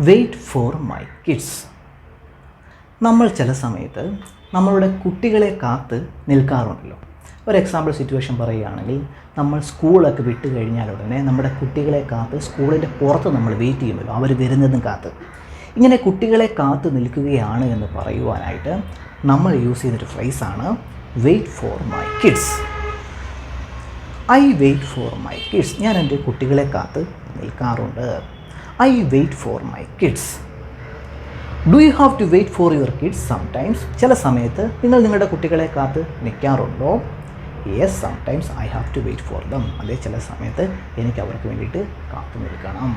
Wait for my kids. നമ്മൾ ചില സമയത്ത് നമ്മളുടെ കുട്ടികളെ കാത്ത് നിൽക്കാറുണ്ടല്ലോ. ഒരു എക്സാമ്പിൾ സിറ്റുവേഷൻ പറയുകയാണെങ്കിൽ, നമ്മൾ സ്കൂളൊക്കെ വിട്ട് കഴിഞ്ഞാൽ ഉടനെ നമ്മുടെ കുട്ടികളെ കാത്ത് സ്കൂളിൻ്റെ പുറത്ത് നമ്മൾ വെയിറ്റ് ചെയ്യുമല്ലോ, അവർ വരുന്നതും കാത്ത്. ഇങ്ങനെ കുട്ടികളെ കാത്ത് നിൽക്കുകയാണ് എന്ന് പറയുവാനായിട്ട് നമ്മൾ യൂസ് ചെയ്യുന്നൊരു ഫ്രേസാണ് wait for my kids. I wait for my kids. ഞാൻ എൻ്റെ കുട്ടികളെ കാത്ത് നിൽക്കാറുണ്ട്. I wait for my kids. Do you have to wait for your kids sometimes? ചില സമയത്ത് നിങ്ങൾ നിങ്ങളുടെ കുട്ടികളെ കാത്ത് നിൽക്കാറുണ്ടോ? Yes, sometimes I have to wait for them. അതേ, ചില സമയത്ത് എനിക്ക് അവർക്ക് വേണ്ടിയിട്ട് കാത്തു നിൽക്കണം.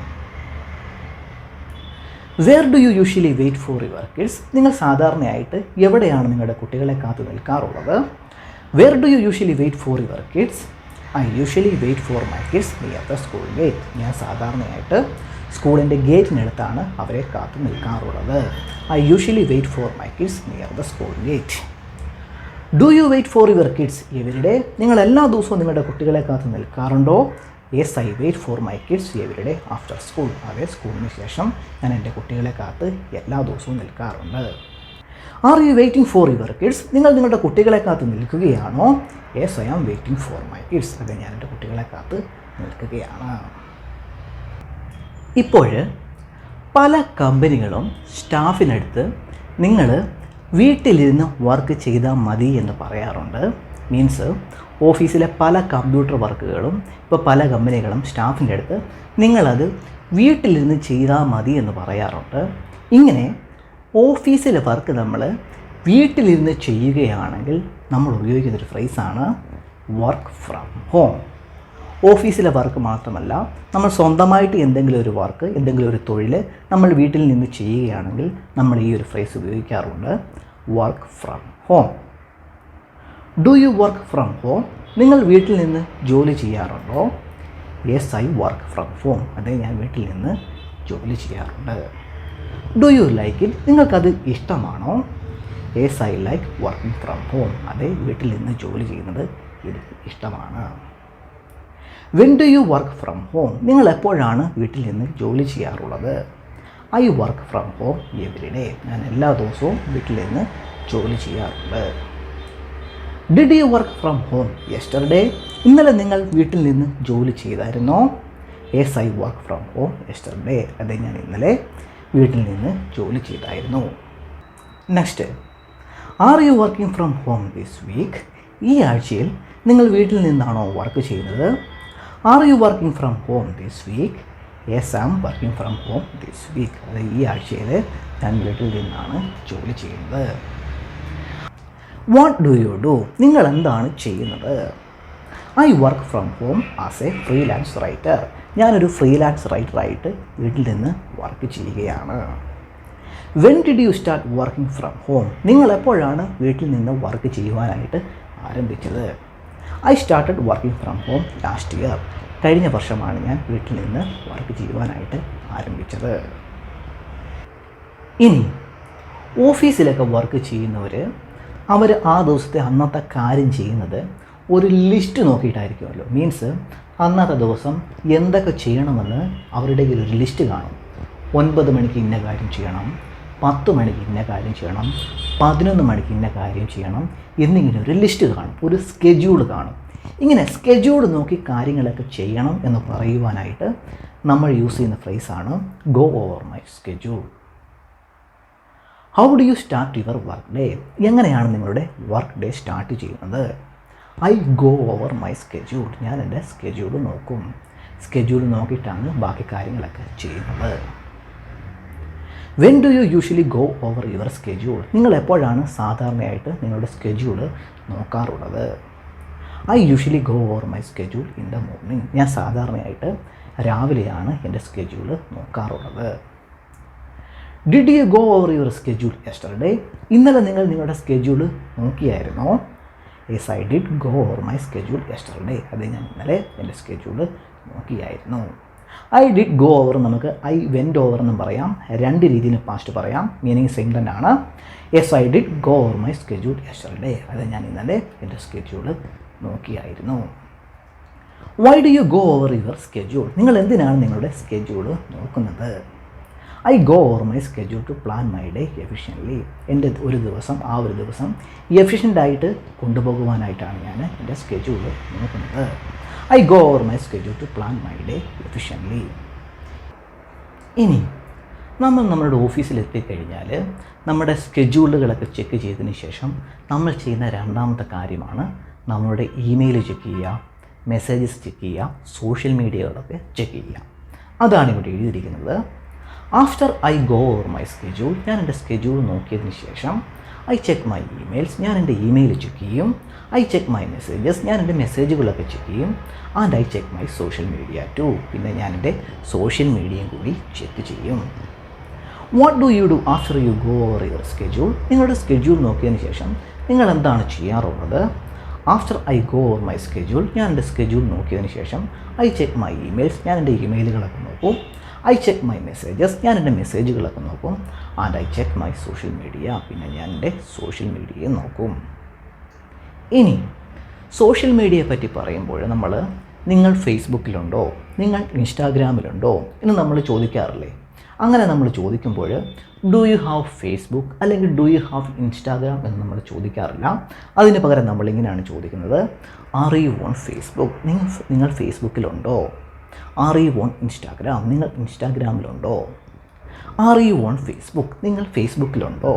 Where do you usually wait for your kids? നിങ്ങൾ സാധാരണയായിട്ട് എവിടെയാണ് നിങ്ങളുടെ കുട്ടികളെ കാത്തു നിൽക്കാറുള്ളത്? Where do you usually wait for your kids? I usually wait for my kids near the school gate. ഞാൻ സാധാരണയായിട്ട് സ്കൂളിൻ്റെ ഗേറ്റിനടുത്താണ് അവരെ കാത്തു നിൽക്കാറുള്ളത്. I usually wait for my kids near the school gate. Do you wait for your kids every day? നിങ്ങൾ എല്ലാ ദിവസവും നിങ്ങളുടെ കുട്ടികളെ കാത്ത് നിൽക്കാറുണ്ടോ? Yes, I wait for my kids every day after school. അതേ, സ്കൂളിന് ശേഷം ഞാൻ എൻ്റെ കുട്ടികളെ കാത്ത് എല്ലാ ദിവസവും നിൽക്കാറുണ്ട്. Are you waiting for your kids? നിങ്ങൾ നിങ്ങളുടെ കുട്ടികളെ കാത്ത് നിൽക്കുകയാണോ? Yes, I am waiting for my kids. അതെ, ഞാൻ എൻ്റെ കുട്ടികളെ കാത്ത് നിൽക്കുകയാണ്. ഇപ്പോൾ പല കമ്പനികളും സ്റ്റാഫിനടുത്ത് നിങ്ങൾ വീട്ടിലിരുന്ന് വർക്ക് ചെയ്താൽ മതി എന്ന് പറയാറുണ്ട്. മീൻസ് ഓഫീസിലെ പല കമ്പ്യൂട്ടർ വർക്കുകളും ഇപ്പോൾ പല കമ്പനികളും സ്റ്റാഫിൻ്റെ അടുത്ത് നിങ്ങളത് വീട്ടിലിരുന്ന് ചെയ്താൽ മതി എന്ന് പറയാറുണ്ട്. ഇങ്ങനെ ഓഫീസിലെ വർക്ക് നമ്മൾ വീട്ടിലിരുന്ന് ചെയ്യുകയാണെങ്കിൽ നമ്മൾ ഉപയോഗിക്കുന്നൊരു ഫ്രേസാണ് വർക്ക് ഫ്രം ഹോം. ഓഫീസിലെ വർക്ക് മാത്രമല്ല, നമ്മൾ സ്വന്തമായിട്ട് എന്തെങ്കിലും ഒരു വർക്ക്, എന്തെങ്കിലും ഒരു തൊഴിൽ നമ്മൾ വീട്ടിൽ നിന്ന് ചെയ്യുകയാണെങ്കിൽ നമ്മൾ ഈ ഒരു ഫ്രേസ് ഉപയോഗിക്കാറുണ്ട്, work from home. Do you work from home? നിങ്ങൾ വീട്ടിൽ നിന്ന് ജോലി ചെയ്യാറുണ്ടോ? Yes, I work from home. അതെ, ഞാൻ വീട്ടിൽ നിന്ന് ജോലി ചെയ്യാറുണ്ട്. Do you like it? നിങ്ങൾക്കത് ഇഷ്ടമാണോ? Yes, I like working from home. അതെ, വീട്ടിൽ നിന്ന് ജോലി ചെയ്യുന്നത് എനിക്ക് ഇഷ്ടമാണ്. When do you work from home? നിങ്ങൾ എപ്പോഴാണ് വീട്ടിൽ നിന്ന് ജോലി ചെയ്യാറുള്ളത്? I work from home every day. ഞാൻ എല്ലാ ദിവസവും വീട്ടിൽ നിന്ന് ജോലി ചെയ്യാറുണ്ട്. Did you work from home yesterday? ഇന്നലെ നിങ്ങൾ വീട്ടിൽ നിന്ന് ജോലി ചെയ്തായിരുന്നോ? Yes, I work from home yesterday. അതെ, ഞാൻ ഇന്നലെ വീട്ടിൽ നിന്ന് ജോലി ചെയ്തായിരുന്നു. Next, are you working from home this week? ഈ ആഴ്ചയിൽ നിങ്ങൾ വീട്ടിൽ നിന്നാണോ വർക്ക് ചെയ്യുന്നത്? Are you working from home this week? Yes, I am working from home this week. അത് ഈ ആഴ്ചയിൽ ഞാൻ വീട്ടിൽ നിന്നാണ് ജോലി ചെയ്യുന്നത്. What do you do? നിങ്ങൾ എന്താണ് ചെയ്യുന്നത്? I work from home as A freelance writer. ഞാനൊരു ഫ്രീലാൻസ് റൈറ്ററായിട്ട് വീട്ടിൽ നിന്ന് വർക്ക് ചെയ്യുകയാണ്. When did you start working from home? നിങ്ങൾ എപ്പോഴാണ് വീട്ടിൽ നിന്ന് വർക്ക് ചെയ്യുവാനായിട്ട് ആരംഭിച്ചത്? I started working from home last year. കഴിഞ്ഞ വർഷമാണ് ഞാൻ വീട്ടിൽ നിന്ന് വർക്ക് ചെയ്യുവാനായിട്ട് ആരംഭിച്ചത്. ഇനി ഓഫീസിലൊക്കെ വർക്ക് ചെയ്യുന്നവർ അവർ ആ ദിവസത്തെ അന്നത്തെ കാര്യം ചെയ്യുന്നത് ഒരു ലിസ്റ്റ് നോക്കിയിട്ടായിരിക്കുമല്ലോ. മീൻസ് അന്നത്തെ ദിവസം എന്തൊക്കെ ചെയ്യണമെന്ന് അവരുടെ ഒരു ലിസ്റ്റ് കാണും. 9 മണിക്ക് ഇന്ന കാര്യം ചെയ്യണം, 10 മണിക്ക് ഇന്ന കാര്യം ചെയ്യണം, 11 മണിക്ക് ഇന്ന കാര്യം ചെയ്യണം എന്നിങ്ങനെ ഒരു ലിസ്റ്റ് കാണും, ഒരു സ്കെഡ്യൂൾ കാണും. ഇങ്ങനെ സ്കെഡ്യൂൾ നോക്കി കാര്യങ്ങളൊക്കെ ചെയ്യണം എന്ന് പറയുവാനായിട്ട് നമ്മൾ യൂസ് ചെയ്യുന്ന ഫ്രേസാണ് go over my schedule. How do you start your work day? എങ്ങനെയാണ് നിങ്ങളുടെ വർക്ക് ഡേ സ്റ്റാർട്ട് ചെയ്യുന്നത്? I go over my schedule. ഞാൻ എൻ്റെ സ്കെഡ്യൂൾ നോക്കും. സ്കെഡ്യൂൾ നോക്കിയിട്ടാണ് ബാക്കി കാര്യങ്ങളൊക്കെ ചെയ്യുന്നത്. When do you usually go over your schedule? നിങ്ങൾ എപ്പോഴാണ് സാധാരണയായിട്ട് നിങ്ങളുടെ സ്കെഡ്യൂൾ നോക്കാറുള്ളത്? I usually go over my schedule in the morning. ഞാൻ സാധാരണയായിട്ട് രാവിലെയാണ് എൻ്റെ സ്കെഡ്യൂൾ നോക്കാറുള്ളത്. Did you go over your schedule yesterday? ഇന്നലെ നിങ്ങൾ നിങ്ങളുടെ സ്കെഡ്യൂൾ നോക്കിയായിരുന്നോ? Yes, I did go over my schedule yesterday. അത് ഞാൻ ഇന്നലെ എൻ്റെ സ്കെഡ്യൂൾ നോക്കിയായിരുന്നു. ഐ ഡിഡ് ഗോ ഓവർ നമുക്ക് ഐ വെൻറ്റ് ഓവർ എന്നും പറയാം. രണ്ട് രീതിയിൽ പാസ്റ്റ് പറയാം, മീനിങ് സെയിം തന്നെയാണ്. Yes, I did go over my schedule yesterday. അത് ഞാൻ ഇന്നലെ എൻ്റെ സ്കെഡ്യൂൾ നോക്കിയായിരുന്നു. Why do you go over your schedule? നിങ്ങൾ എന്തിനാണ് നിങ്ങളുടെ സ്കെഡ്യൂൾ നോക്കുന്നത്? I go over my schedule to plan my day efficiently. എൻ്റെ ഒരു ദിവസം എഫിഷ്യൻ്റായിട്ട് കൊണ്ടുപോകുവാനായിട്ടാണ് ഞാൻ എൻ്റെ സ്കെഡ്യൂൾ നോക്കുന്നത്. I go over my schedule to plan my day efficiently. ഇനി നമ്മളുടെ ഓഫീസിൽ എത്തിക്കഴിഞ്ഞാൽ നമ്മുടെ സ്കെഡ്യൂളുകളൊക്കെ ചെക്ക് ചെയ്തതിന് ശേഷം നമ്മൾ ചെയ്യുന്ന രണ്ടാമത്തെ കാര്യമാണ് നമ്മളുടെ ഇമെയിൽ ചെക്ക് ചെയ്യുക, മെസ്സേജസ് ചെക്ക് ചെയ്യുക, സോഷ്യൽ മീഡിയകളൊക്കെ ചെക്ക് ചെയ്യുക. അതാണ് ഇവിടെ എഴുതിയിരിക്കുന്നത്. After I go over my schedule, ഞാൻ എൻ്റെ സ്കെഡ്യൂൾ നോക്കിയതിന് ശേഷം ഐ ചെക്ക് മൈ ഇമെയിൽസ്, ഞാൻ എൻ്റെ ഇമെയിൽ ചെക്ക് ചെയ്യും. ഐ ചെക്ക് മൈ മെസ്സേജസ്, ഞാൻ എൻ്റെ മെസ്സേജുകളൊക്കെ ചെക്ക് ചെയ്യും. And I check my social media too, പിന്നെ ഞാൻ എൻ്റെ സോഷ്യൽ മീഡിയയും കൂടി ചെക്ക് ചെയ്യും. What do you do after you go over your schedule? നിങ്ങളുടെ സ്കെഡ്യൂൾ നോക്കിയതിന് ശേഷം നിങ്ങൾ എന്താണ് ചെയ്യാറുള്ളത്? After I go over my schedule, ഞാൻ എൻ്റെ സ്കെഡ്യൂൾ നോക്കിയതിന് ശേഷം ഐ ചെക്ക് മൈ ഇമെയിൽസ്, ഞാൻ എൻ്റെ ഇമെയിലുകളൊക്കെ നോക്കും. ഐ ചെക്ക് മൈ മെസ്സേജസ്, ഞാൻ എൻ്റെ മെസ്സേജുകളൊക്കെ നോക്കും. And I check my social media, പിന്നെ ഞാൻ എൻ്റെ സോഷ്യൽ മീഡിയയെ നോക്കും. ഇനി സോഷ്യൽ മീഡിയയെ പറ്റി പറയുമ്പോൾ നിങ്ങൾ ഫേസ്ബുക്കിലുണ്ടോ, നിങ്ങൾ ഇൻസ്റ്റാഗ്രാമിലുണ്ടോ എന്ന് നമ്മൾ ചോദിക്കാറില്ലേ? അങ്ങനെ നമ്മൾ ചോദിക്കുമ്പോൾ ഡു യു ഹാവ് ഫേസ്ബുക്ക് അല്ലെങ്കിൽ ഡു യു ഹാവ് ഇൻസ്റ്റാഗ്രാം എന്ന് നമ്മൾ ചോദിക്കാറില്ല. അതിന് പകരം നമ്മളിങ്ങനെയാണ് ചോദിക്കുന്നത്, ആർ യു ഓൺ ഫേസ്ബുക്ക്, നിങ്ങൾ ഫേസ്ബുക്കിലുണ്ടോ? ആർ യു ഓൺ ഇൻസ്റ്റാഗ്രാം, നിങ്ങൾ ഇൻസ്റ്റാഗ്രാമിലുണ്ടോ? ആർ യു ഓൺ ഫേസ്ബുക്ക്, നിങ്ങൾ ഫേസ്ബുക്കിലുണ്ടോ?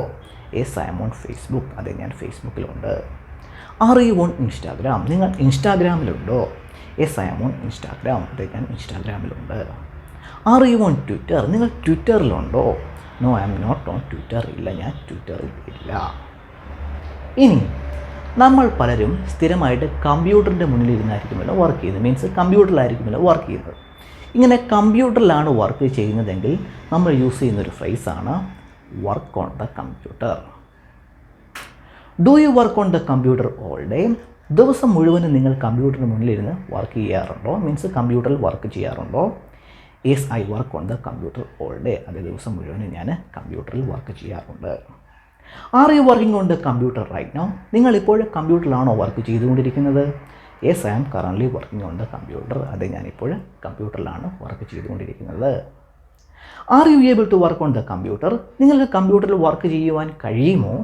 Yes I'm on Facebook, അതെ ഞാൻ ഫേസ്ബുക്കിലുണ്ട്. ആർ യു ഓൺ ഇൻസ്റ്റാഗ്രാം, നിങ്ങൾ ഇൻസ്റ്റാഗ്രാമിലുണ്ടോ? Yes I'm on Instagram, അതെ ഞാൻ ഇൻസ്റ്റാഗ്രാമിലുണ്ട്. ആർ യു ഓൺ ട്വിറ്റർ, നിങ്ങൾ ട്വിറ്ററിലുണ്ടോ? No I'm not on Twitter, ഇല്ല ഞാൻ ട്വിറ്ററിൽ ഇല്ല. ഇനി നമ്മൾ പലരും സ്ഥിരമായിട്ട് കമ്പ്യൂട്ടറിൻ്റെ മുന്നിൽ ഇരുന്നായിരിക്കുമല്ലോ വർക്ക് ചെയ്യുന്നത്, മീൻസ് കമ്പ്യൂട്ടറിലായിരിക്കുമല്ലോ വർക്ക് ചെയ്യുന്നത്. ഇങ്ങനെ കമ്പ്യൂട്ടറിലാണ് വർക്ക് ചെയ്യുന്നതെങ്കിൽ നമ്മൾ യൂസ് ചെയ്യുന്നൊരു ഫ്രേസാണ് work on the computer. Do you work on the computer all day? ദിവസം മുഴുവനും നിങ്ങൾ കമ്പ്യൂട്ടറിന് മുന്നിലിരുന്ന് വർക്ക് ചെയ്യാറുണ്ടോ, മീൻസ് കമ്പ്യൂട്ടറിൽ വർക്ക് ചെയ്യാറുണ്ടോ? Yes I work on the computer all day, അതേ ദിവസം മുഴുവനും ഞാൻ കമ്പ്യൂട്ടറിൽ വർക്ക് ചെയ്യാറുണ്ട്. Are you working on the computer right now? നിങ്ങളിപ്പോൾ കമ്പ്യൂട്ടറിലാണോ വർക്ക് ചെയ്തുകൊണ്ടിരിക്കുന്നത്? Yes I am currently working on the computer, അതെ ഞാനിപ്പോൾ കമ്പ്യൂട്ടറിലാണ് വർക്ക് ചെയ്തുകൊണ്ടിരിക്കുന്നത്. Are you able to work on the computer? നിങ്ങൾക്ക് കമ്പ്യൂട്ടറിൽ വർക്ക് ചെയ്യുവാൻ കഴിയുമോ?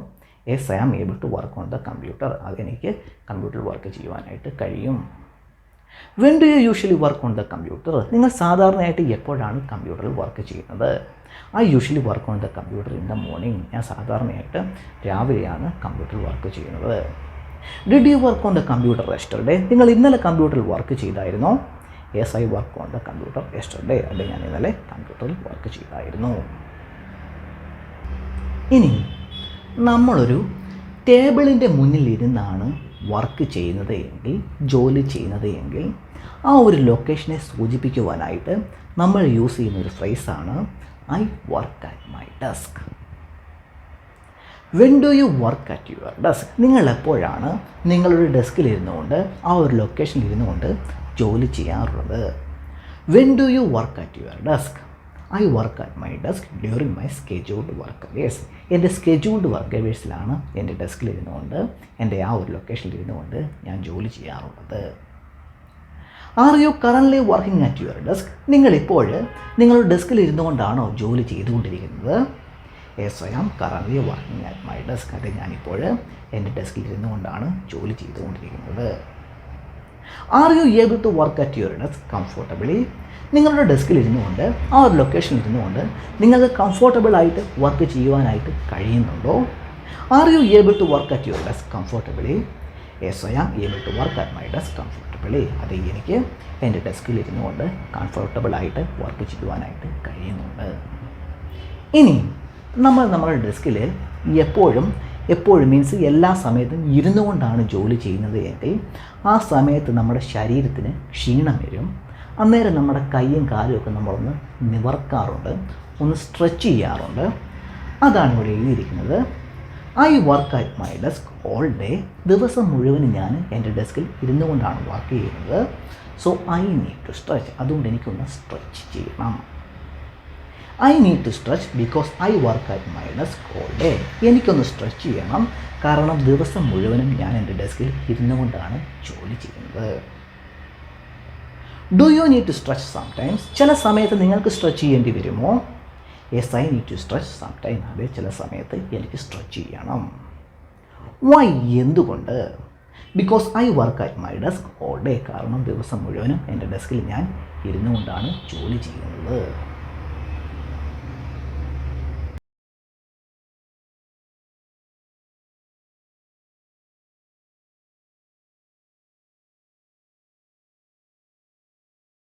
Yes I am able to work on the computer, അതെനിക്ക് കമ്പ്യൂട്ടറിൽ വർക്ക് ചെയ്യുവാനായിട്ട് കഴിയും. When do you usually work on the computer? നിങ്ങൾ സാധാരണയായിട്ട് എപ്പോഴാണ് കമ്പ്യൂട്ടറിൽ വർക്ക് ചെയ്യുന്നത്? I usually work on the computer in the morning, ഞാൻ സാധാരണയായിട്ട് രാവിലെയാണ് കമ്പ്യൂട്ടറിൽ വർക്ക് ചെയ്യുന്നത്. Did you work on the computer yesterday? നിങ്ങൾ ഇന്നലെ കമ്പ്യൂട്ടറിൽ വർക്ക് ചെയ്തായിരുന്നോ? Yes I work on the computer yesterday, അതെ ഞാൻ ഇന്നലെ കമ്പ്യൂട്ടറിൽ വർക്ക് ചെയ്തായിരുന്നു. ഇനി നമ്മളൊരു ടേബിളിൻ്റെ മുന്നിലിരുന്നാണ് വർക്ക് ചെയ്യുന്നത് എങ്കിൽ, ജോലി ചെയ്യുന്നത് എങ്കിൽ, ആ ഒരു ലൊക്കേഷനെ സൂചിപ്പിക്കുവാനായിട്ട് നമ്മൾ യൂസ് ചെയ്യുന്നൊരു ഫ്രേസാണ് I work at my desk. When do you work at your desk? നിങ്ങൾ എപ്പോഴാണ് നിങ്ങളുടെ ഡെസ്കിലിരുന്നു കൊണ്ട് ആ ഒരു ലൊക്കേഷനിൽ ഇരുന്നു കൊണ്ട് ജോലി ചെയ്യാറുള്ളത്? When do you work at your desk? I work at my desk during my scheduled work hours. എൻ്റെ സ്കെഡ്യൂൾഡ് വർക്ക് അവേഴ്സിലാണ് എൻ്റെ ഡെസ്കിലിരുന്നു കൊണ്ട്, എൻ്റെ ആ ഒരു ലൊക്കേഷനിൽ ഇരുന്നു കൊണ്ട് ഞാൻ ജോലി ചെയ്യാറുള്ളത്. Are you currently working at your desk? നിങ്ങളിപ്പോൾ നിങ്ങളുടെ ഡെസ്കിൽ ഇരുന്നു കൊണ്ടാണോ ജോലി ചെയ്തുകൊണ്ടിരിക്കുന്നത്? Yes I am currently working at my desk, അതെ ഞാനിപ്പോൾ എൻ്റെ ഡെസ്കിൽ ഇരുന്നു കൊണ്ടാണ് ജോലി ചെയ്തുകൊണ്ടിരിക്കുന്നത്. Are you able to work at your desk comfortably? നിങ്ങളുടെ ഡെസ്കിൽ ഇരുന്നു കൊണ്ട് ആ ഒരു ലൊക്കേഷനിൽ ഇരുന്നു കൊണ്ട് നിങ്ങൾക്ക് കംഫോർട്ടബിളായിട്ട് വർക്ക് ചെയ്യുവാനായിട്ട് കഴിയുന്നുണ്ടോ? Are you able to work at your desk comfortably? Yes I am able to work at my desk comfortably, അത് എനിക്ക് എൻ്റെ ഡെസ്കിൽ ഇരുന്നു കൊണ്ട് കംഫോർട്ടബിളായിട്ട് വർക്ക് ചെയ്യുവാനായിട്ട് കഴിയുന്നുണ്ട്. ഇനി നമ്മുടെ ഡെസ്കിൽ എപ്പോഴും മീൻസ് എല്ലാ സമയത്തും ഇരുന്നു കൊണ്ടാണ് ജോലി ചെയ്യുന്നത് എങ്കിൽ ആ സമയത്ത് നമ്മുടെ ശരീരത്തിന് ക്ഷീണം വരും. അന്നേരം നമ്മുടെ കൈയും കാലും ഒക്കെ നമ്മളൊന്ന് നിവർക്കാറുണ്ട്, ഒന്ന് സ്ട്രെച്ച് ചെയ്യാറുണ്ട്. അതാണ് ഇവിടെ എഴുതിയിരിക്കുന്നത്. I work at my desk all day. ദിവസം മുഴുവനും ഞാൻ എൻ്റെ ഡെസ്കിൽ ഇരുന്നു കൊണ്ടാണ് വർക്ക് ചെയ്യുന്നത്. So I need to stretch. അതുകൊണ്ട് എനിക്കൊന്ന് സ്ട്രെച്ച് ചെയ്യണം. I need to stretch because I work at my desk all day. എനിക്കൊന്ന് സ്ട്രെച്ച് ചെയ്യണം, കാരണം ദിവസം മുഴുവനും ഞാൻ എൻ്റെ ഡെസ്കിൽ ഇരുന്നു കൊണ്ടാണ് ജോലി ചെയ്യുന്നത്. Do you need to stretch sometimes? ചില സമയത്ത് നിങ്ങൾക്ക് സ്ട്രെച്ച് ചെയ്യേണ്ടി വരുമോ? Yes I need to stretch sometime. അത് ചില സമയത്ത് എനിക്ക് സ്ട്രെച്ച് ചെയ്യണം. വൈ? എന്തുകൊണ്ട്? Because I work at my desk all day. കാരണം ദിവസം മുഴുവനും എൻ്റെ ഡെസ്കിൽ ഞാൻ ഇരുന്നു കൊണ്ടാണ് ജോലി ചെയ്യുന്നത്.